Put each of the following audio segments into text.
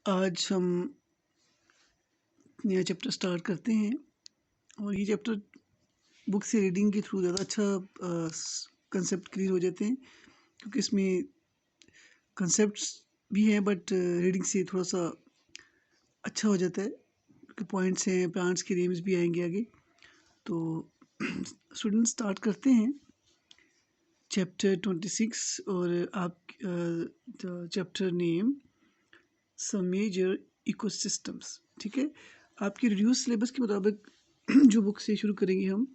आज हम नया चैप्टर स्टार्ट करते हैं और ये चैप्टर बुक से रीडिंग के थ्रू ज़्यादा अच्छा कंसेप्ट क्लियर हो जाते हैं, क्योंकि इसमें कंसेप्ट्स भी हैं बट रीडिंग से थोड़ा सा अच्छा हो जाता है, क्योंकि पॉइंट्स हैं, प्लांट्स के नेम्स भी आएंगे आगे। तो स्टूडेंट स्टार्ट करते हैं चैप्टर 26 और आप chapter name some major ecosystems. ठीक है, आपके रिड्यूस सिलेबस के मुताबिक जो बुक से शुरू करेंगे हम,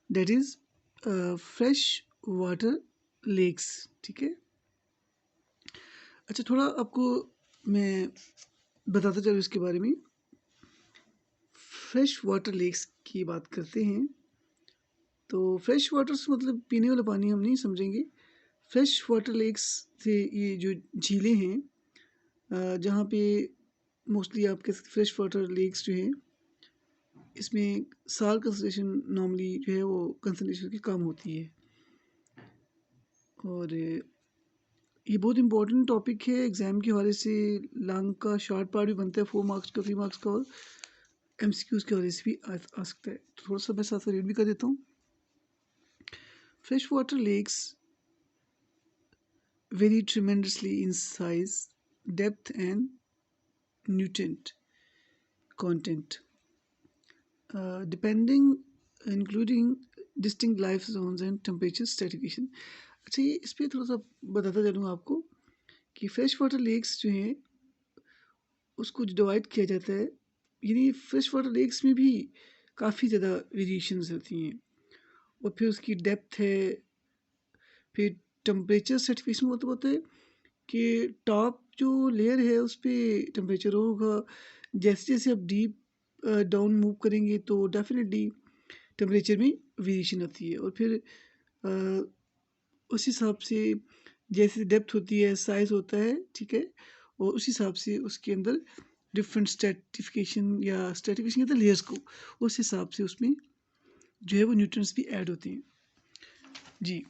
that is fresh water lakes. ठीक है, अच्छा थोड़ा आपको मैं बताता चलूँ इसके बारे में। फ्रेश वाटर लेक्स की बात करते हैं तो फ्रेश वाटर से मतलब पीने वाला पानी हम नहीं समझेंगे। फ्रेश वाटर लेक्स से ये जो झीलें हैं जहाँ पे मोस्टली आपके फ्रेश वाटर लेक्स जो हैं, इसमें साल कंसनट्रेशन नॉर्मली जो है वो कंसनट्रेशन की कम होती है। और ये बहुत इंपॉर्टेंट टॉपिक है एग्ज़ाम के हवाले से। लॉन्ग का शॉर्ट पार्ट भी बनता है 4 मार्क्स का, 3 मार्क्स का, और एमसीक्यूज़ के हवाले से भी आ सकता है। तो थोड़ा सा मैं साथ रीड भी कर देता हूँ। Fresh water lakes very tremendously in size, depth and nutrient content, depending including distinct life zones and temperature stratification। अच्छा, ये इस पर थोड़ा सा बताता चलूँ आपको कि फ्रेश वाटर लेक्स जो हैं उसको डिवाइड किया जाता है, यानी फ्रेश वाटर लेक्स में भी काफ़ी ज़्यादा वेरिएशंस होती हैं। और फिर उसकी डेप्थ है, फिर टेम्परेचर सर्टिफिकेशन मतलब होता है कि टॉप जो लेयर है उस पर टेम्परेचर होगा, जैसे जैसे आप डीप डाउन मूव करेंगे तो डेफिनेटली टेम्परेचर में वेरिएशन आती है। और फिर उस हिसाब से जैसे डेप्थ होती है, साइज़ होता है, ठीक है, और उस हिसाब से उसके अंदर डिफरेंट स्ट्रेटिफिकेशन या स्ट्रेटिफिकेशन कहते हैं लेयर्स को, उस हिसाब से उसमें जो है वो न्यूट्रिएंट्स भी ऐड होते हैं जी।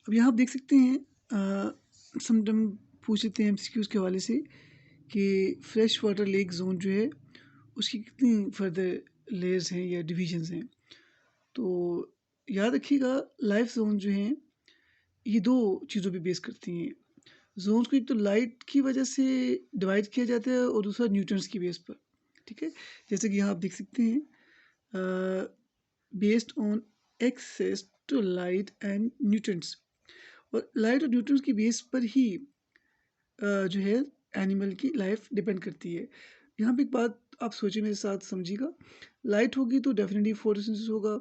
अब यहाँ आप देख सकते हैं समटाइम पूछ लेते हैं एमसीक्यूज़ के हवाले से कि फ्रेश वाटर लेक जोन जो है उसकी कितनी फर्दर लेयर्स हैं या डिवीजन्स हैं। तो याद रखिएगा लाइफ जोन जो हैं ये दो चीज़ों पे बेस करती हैं। जोन्स को एक तो लाइट की वजह से डिवाइड किया जाता है और दूसरा न्यूट्रिएंट्स की बेस पर। ठीक है, जैसे कि यहाँ आप देख सकते हैं based on access to light and nutrients. और लाइट और न्यूट्रिएंट्स की बेस पर ही जो है एनिमल की लाइफ डिपेंड करती है। यहाँ पे एक बात आप सोचिए, मेरे साथ समझिएगा। लाइट होगी तो डेफिनेटली फोटोसिंथेसिस होगा,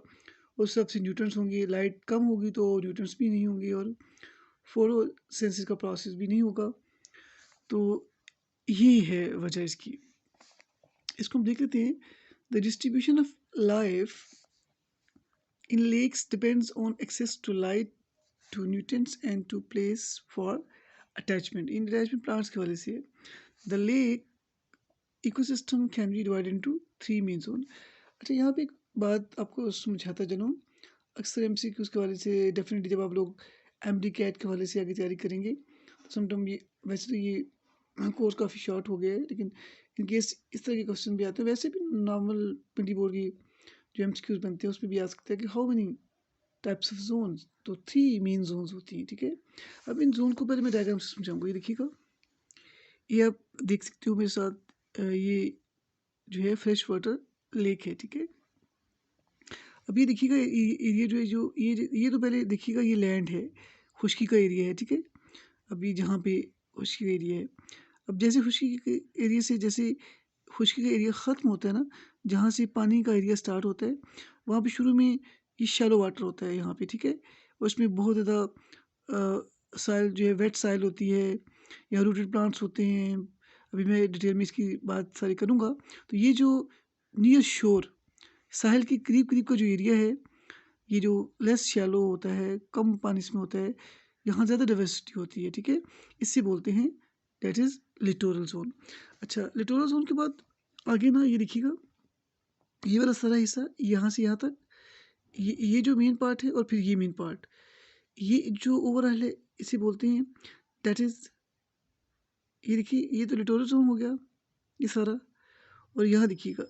उस सबसे न्यूट्रिएंट्स होंगे। लाइट कम होगी तो न्यूट्रिएंट्स भी नहीं होंगे और फोटोसिंथेसिस का प्रोसेस भी नहीं होगा। तो ये है वजह इसकी। इसको हम देख लेते हैं। The distribution of life in lakes depends on access to light, to nutrients and to place for attachment. इन अटैचमेंट प्लांट्स के वजह से the lake ecosystem can be divide into 3 main zone. अच्छा, यहाँ पे एक बात आपको समझाता चलूँ। अक्सर एमसीक्यूज़ के हवाले से डेफिनेटली जब आप लोग एमडी कैट के हवाले से आगे तैयारी करेंगे तो समटाइम ये, वैसे तो ये कोर्स काफ़ी शॉर्ट हो गया है, लेकिन इन केस इस तरह के क्वेश्चन भी आते हैं। वैसे भी नॉर्मल पिंडी बोर्ड की जो एमसीक्यूज़ बनते हैं उसमें भी आ सकता है कि how many types of Jones. तो 3 मेन जोन्स होती हैं। ठीक है, अब इन जोन को पहले मैं डायग्राम से समझाऊंगा। ये देखिएगा, ये आप देख सकते हो मेरे साथ, ये जो है फ्रेश वाटर लेक है। ठीक है, अब ये देखिएगा एरिया जो है, जो ये तो पहले देखिएगा ये लैंड है, खुश्की का एरिया है। ठीक है, अभी जहाँ पे खुश्की का एरिया है, अब जैसे खुश्की के एरिया से, जैसे खुश्की का एरिया ख़त्म होता है ना, जहाँ से पानी का एरिया स्टार्ट होता है, वहाँ पे शुरू में ये शैलो वाटर होता है यहाँ पे। ठीक है, उसमें बहुत ज़्यादा साइल जो है वेट साइल होती है या रूटेड प्लांट्स होते हैं। अभी मैं डिटेल में इसकी बात सारी करूँगा। तो ये जो नियर शोर साहिल के करीब करीब का जो एरिया है, ये जो लेस शैलो होता है, कम पानी इसमें होता है, यहाँ ज़्यादा डाइवर्सिटी होती है। ठीक है, इससे बोलते हैं दैट इज़ लिटोरल जोन। अच्छा, लिटोरल जोन के बाद आगे ना ये देखिएगा, ये वाला सारा हिस्सा यहाँ से यहाँ तक, ये जो मेन पार्ट है और फिर ये मेन पार्ट, ये जो ओवरऑल है इसे बोलते हैं दैट इज़ ये देखिए, ये तो लिटोरल जोन हो गया ये सारा। और यहाँ देखिएगा,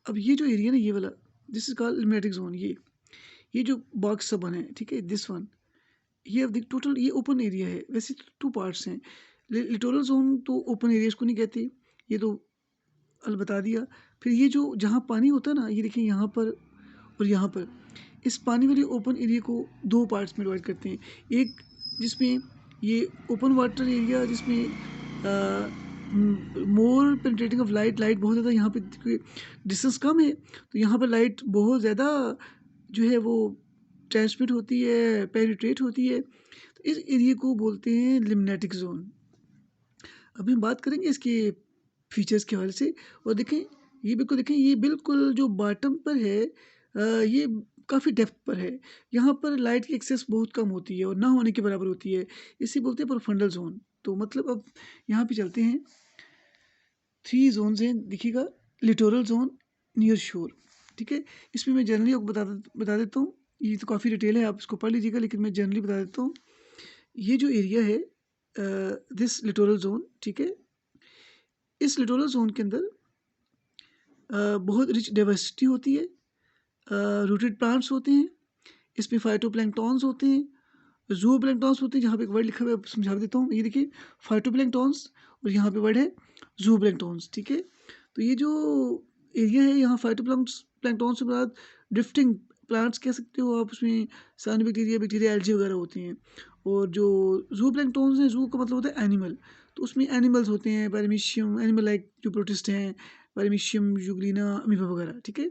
अब ये जो एरिया ना, ये वाला, this is called lymphatic zone. ये जो बॉक्स सब बने हैं, ठीक है, दिस वन, ये अब देख टोटल ये ओपन एरिया है। वैसे तो टू पार्ट्स हैं, लिटोरल जोन तो ओपन एरियाज को नहीं कहते, ये तो अल बता दिया। फिर ये जो जहाँ पानी होता है ना, ये देखिए यहाँ पर और यहाँ पर, इस पानी वाले ओपन एरिया को दो पार्ट्स में डिवाइड करते हैं। एक जिसमें ये ओपन वाटर एरिया, जिसमें मोर पेनिट्रेटिंग ऑफ लाइट, लाइट बहुत ज़्यादा यहाँ पे डिस्टेंस कम है, तो यहाँ पर लाइट बहुत ज़्यादा जो है वो ट्रांसमिट होती है, पेनिट्रेट होती है। तो इस एरिया को बोलते हैं लिम्नेटिक जोन। अभी हम बात करेंगे इसके फीचर्स के हवाले से। और देखें, ये बिल्कुल देखें, ये बिल्कुल जो बॉटम पर है, ये काफ़ी डेप्थ पर है। यहाँ पर लाइट की एक्सेस बहुत कम होती है और ना होने के बराबर होती है, इसे बोलते हैं प्रोफंडल जोन। तो मतलब अब यहाँ पे चलते हैं, 3 जोन्स हैं देखिएगा। लिटोरल जोन, नियर शोर, ठीक है। इसमें मैं जनरली आपको बता देता हूँ, ये तो काफ़ी डिटेल है, आप इसको पढ़ लीजिएगा, लेकिन मैं जनरली बता देता हूँ। ये जो एरिया है, दिस लिटोरल जोन, ठीक है, इस लिटोरल जोन के अंदर बहुत रिच डाइवर्सिटी होती है, रूटेड प्लांट्स होते हैं, इसमें फाइटोप्लैंक्टॉन्स होते हैं, ज़ूप्लैंक्टॉन्स होते हैं। जहाँ पे एक वर्ड लिखा हुआ है, समझा देता हूँ, ये देखिए, फाइटोप्लैंक्टॉन्स, और यहाँ पे वर्ड है ज़ूप्लैंक्टॉन्स, ठीक है। तो ये जो एरिया है, यहाँ फाइटोप्लैंक्टॉन्स के बाद ड्रिफ्टिंग प्लांट्स कह सकते हो आप, उसमें साइनोबैक्टीरिया, बैक्टीरिया, एल्गी वगैरह होती हैं। और जो ज़ूप्लैंक्टॉन्स हैं, ज़ू का मतलब होता है एनिमल, तो उसमें एनिमल्स होते हैं, पैरामीशियम एनिमल लाइक जो प्रोटिस्ट हैं, पैरामीशियम, जुगलीना, अमीबा वगैरह, ठीक है।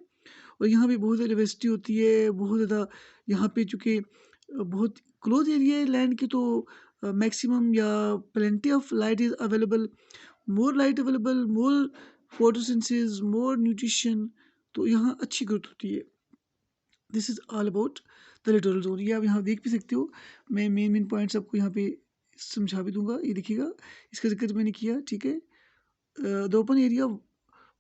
और यहाँ पे बहुत ज़्यादा डाइवर्सिटी होती है, बहुत ज़्यादा। यहाँ पे चूँकि बहुत क्लोज एरिया है लैंड की, तो मैक्सिमम या plenty of light is available, more light available, more photosynthesis, more nutrition, तो यहाँ अच्छी ग्रोथ होती है। This is all about the littoral zone. ये आप यहाँ देख भी सकते हो, मैं मेन पॉइंट्स आपको यहाँ पे समझा भी दूंगा, ये देखिएगा, इसका जिक्र मैंने किया, ठीक है। The open area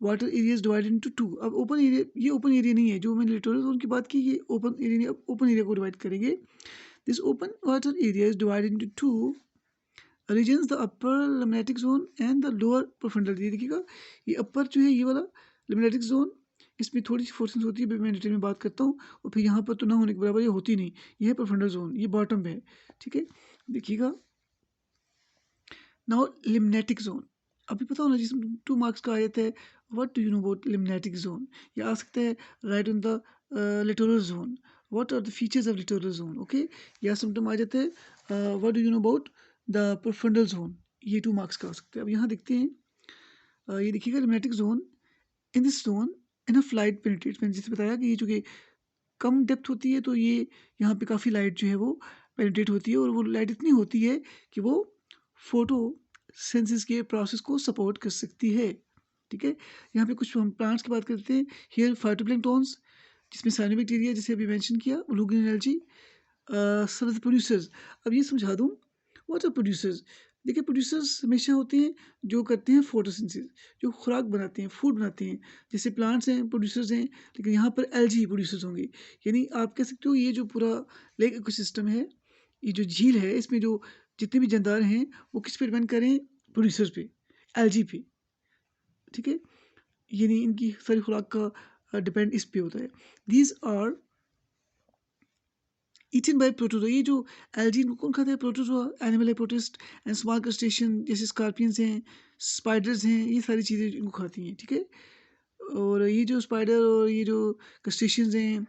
water area is divided into two. अब ओपन एरिया, ये ओपन एरिया नहीं है जो मैंने लिटोरल जोन की बात की, ये ओपन एरिया नहीं। अब ओपन एरिया को डिवाइड करेंगे। This open water area is divided into two reasons, the upper limnetic zone and the lower profundal. ये देखिएगा, ये अपर जो है ये वाला लिम्नेटिक जोन, इसमें थोड़ी सी फोर्सेस होती है, मैं डिटेल में बात करता हूँ। और फिर यहाँ पर तो ना होने के बराबर ये होती नहीं, ये है प्रोफंडल जोन, ये बॉटम पे है, ठीक है। देखिएगा, नाउ लिम्नेटिक जोन, अभी पता होना जिसमें 2 मार्क्स का आया था, what do you know about limnetic zone. या आ सकता है right on the littoral zone, what are the features of littoral zone, okay. या सिम्टम आ जाते हैं, what do you know about the profundal zone, ये 2 मार्क्स का आ सकते हैं। अब यहाँ देखते हैं, ये देखिएगा, limnetic zone, in this zone enough light penetrates, मैंने जैसे बताया कि ये चूँकि कम डेप्थ होती है, तो ये यहाँ पे काफ़ी लाइट जो है वो पेनिट्रेट होती है, और वो लाइट इतनी होती है कि वो फोटोसिंथेसिस के प्रोसेस को सपोर्ट कर सकती है, ठीक है। यहाँ पे कुछ हम प्लांट्स की बात करते हैं। हियर फाइटोप्लैंक्टॉन्स, जिसमें साइनोबैक्टीरिया जैसे अभी मेंशन किया, ब्लू ग्रीन एल्गी, सब द प्रोड्यूसर्स। अब ये समझा दूँ, व्हाट आर प्रोड्यूसर्स। देखिए, प्रोड्यूसर्स हमेशा होते हैं जो करते हैं फोटोसिंथेसिस, जो खुराक बनाते हैं, फूड बनाते हैं। जैसे प्लांट्स हैं, प्रोड्यूसर्स हैं, लेकिन यहाँ पर एल्गी प्रोड्यूसर्स होंगे। यानी आप कह सकते हो, ये जो पूरा लेक इकोसिस्टम है, ये जो झील है, इसमें जो जितने भी जानदार हैं, वो किस पे डिपेंड करें, प्रोड्यूसर्स पे, एल्गी पे, ठीक है। यानी इनकी सारी खुराक का डिपेंड इस पे होता है। These are eaten by protozoa. ये जो एल्गी इनको कौन खाता है, प्रोटोजोआ, एनिमल है प्रोटिस्ट, एंड स्मॉल क्रस्टेशियन जैसे स्कॉर्पियंस हैं, स्पाइडर्स हैं, ये सारी चीज़ें इनको खाती हैं, ठीक है। और ये जो स्पाइडर और ये जो क्रस्टेशियंस हैं,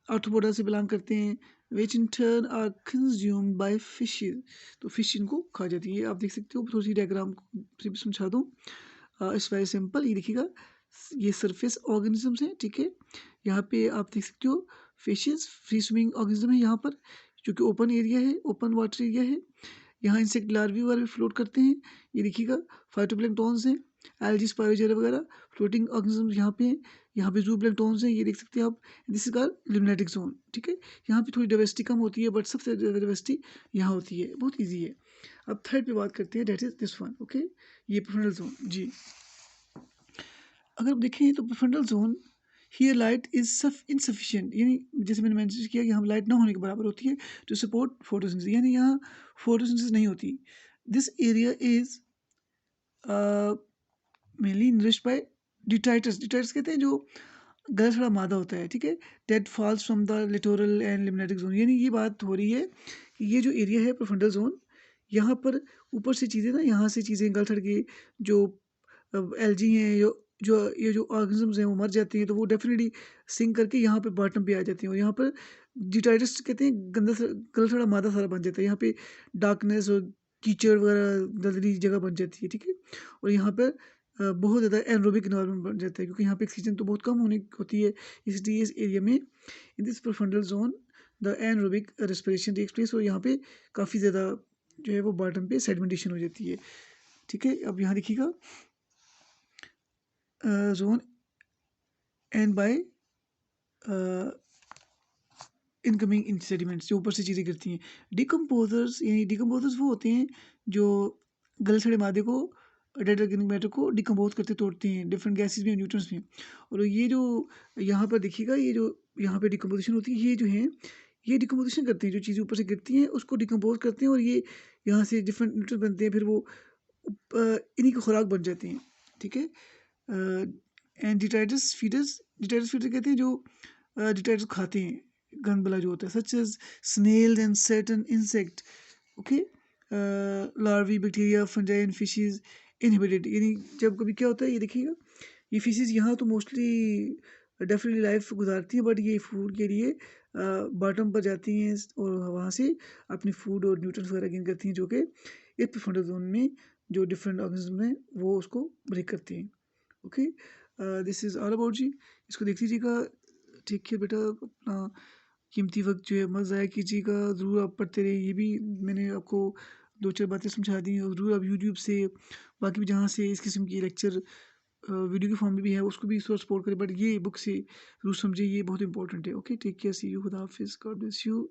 आर्थ्रोपोडा से बिलोंग करते हैं, which in turn are consumed by fishes. तो फिश इनको खा जाती है। आप देख सकते हो, थोड़ी सी डायग्राम से भी समझा दूँ, इट्स वेरी सिंपल। ये देखिएगा, ये सरफेस ऑर्गेनिजम्स हैं, ठीक है। यहाँ पे आप देख सकते हो, फिशेस, फ्री स्विमिंग ऑर्गेनिज्म है यहाँ पर, क्योंकि ओपन एरिया है, ओपन वाटर एरिया है। यहाँ इंसेक्ट लार्वी वगैरह भी फ्लोट करते हैं। ये देखिएगा, फाइटोप्लैंक्टॉन्स हैं, एल्गी, स्पाइरोजेरा वगैरह फ्लोटिंग ऑर्गेनिज्म यहाँ पे हैं। यहाँ पे ज़ूप्लैंक्टॉन्स हैं, ये देख सकते हैं आप। This is called limnetic zone, ठीक है। यहाँ पे थोड़ी डाइवर्सिटी कम होती है, बट सबसे ज़्यादा डाइवर्सिटी यहाँ होती है, बहुत ईजी है। अब थर्ड पे बात करते हैं, that is this one, okay. ये प्रोफंडल जोन जी। अगर आप देखें तो profundal zone, here light is insufficient, यानी जैसे मैंने मेंशन किया कि हम लाइट ना होने के बराबर होती है टू सपोर्ट फोटोसिंथेसिस, यानी यहाँ फोटोसिंथेसिस नहीं होती। This area is mainly nourished by detritus. Detritus कहते हैं जो गला सड़ा मादा होता है, ठीक है। That falls from the littoral and lymphatic zone, यानी ये बात हो रही है कि ये जो एरिया है प्रोफंडल जोन, यहाँ पर ऊपर से चीज़ें ना, यहाँ से चीज़ें गल सड़ के जो एल्जी हैं, जो ये जो ऑर्गेनिजम्स हैं वो मर जाती हैं, तो वो डेफिनेटली सिंक करके यहाँ पे बॉटम पे आ जाती हैं, और यहाँ पर डिटाइटस कहते हैं गला सड़ा मादा सारा बन जाता है। यहाँ पे डार्कनेस और कीचड़ वगैरह दलदली जगह बन जाती है, ठीक है। और यहाँ पर बहुत ज़्यादा एनरोबिक इन्वायरमेंट बन जाता है, क्योंकि यहाँ पे ऑक्सीजन तो बहुत कम होती है, इसलिए इस एरिया में in this profundal zone the anaerobic respiration takes place, और यहाँ पे काफ़ी ज़्यादा जो है वो बॉटम पे सेडिमेंटेशन हो जाती है, ठीक है। अब यहाँ देखिएगा zone and by incoming in sediments, जो ऊपर से चीज़ें गिरती हैं। डिकम्पोजर्स, यानी डिकम्पोजर्स वो होते हैं जो गले सड़े मादे को, डेड ऑर्गेनिक मैटर को डिकम्पोज करते तोड़ते हैं, डिफरेंट गैसेज में, न्यूट्रंस में। और ये जो यहाँ पर देखिएगा, ये जो यहाँ पे डिकम्पोजिशन होती है, ये जो है ये डिकम्पोजिशन करते हैं, जो चीज़ें ऊपर से गिरती हैं उसको डिकम्पोज करते हैं, और ये यहाँ से डिफरेंट न्यूट्रंस बनते हैं, फिर वो इन्हीं की खुराक बन जाती हैं, ठीक है। एंड डिटाइटस फीडर्स, डिटाइटस फीडर कहते हैं जो डिटाइटस खाते हैं, गंदबला जो होता है, such as snails and certain insect, okay. Larvae, bacteria, fungi and fishes inhibited, यानी जब कभी क्या होता है, ये देखिएगा, ये फिशेज यहाँ तो मोस्टली डेफिनेटली लाइफ गुजारती हैं, बट ये फूड के लिए बॉटम पर जाती हैं, और वहाँ से अपनी फूड और न्यूट्रिएंट्स वगैरह गेन करती हैं, जो कि इस प्रोफंडल जोन में जो डिफरेंट ऑर्गेनिज्म हैं वो उसको ब्रेक करती हैं, okay. This is all about जी, इसको देख लीजिएगा, ठीक है बेटा। अपना कीमती वक्त जो है मत ज़ाया कीजिएगा, ज़रूर आप पढ़ते रहिए। ये भी मैंने आपको दो चार बातें समझा दी, और ज़रूर आप यूट्यूब से, बाकी भी जहाँ से इस किस्म की लेक्चर वीडियो के फॉर्म में भी है, उसको भी इस सपोर्ट करें, बट ये बुक से ज़रूर समझिए, ये बहुत इंपॉर्टेंट है, okay. Take care, see you, खुदा हाफिज़, गॉड ब्लेस यू।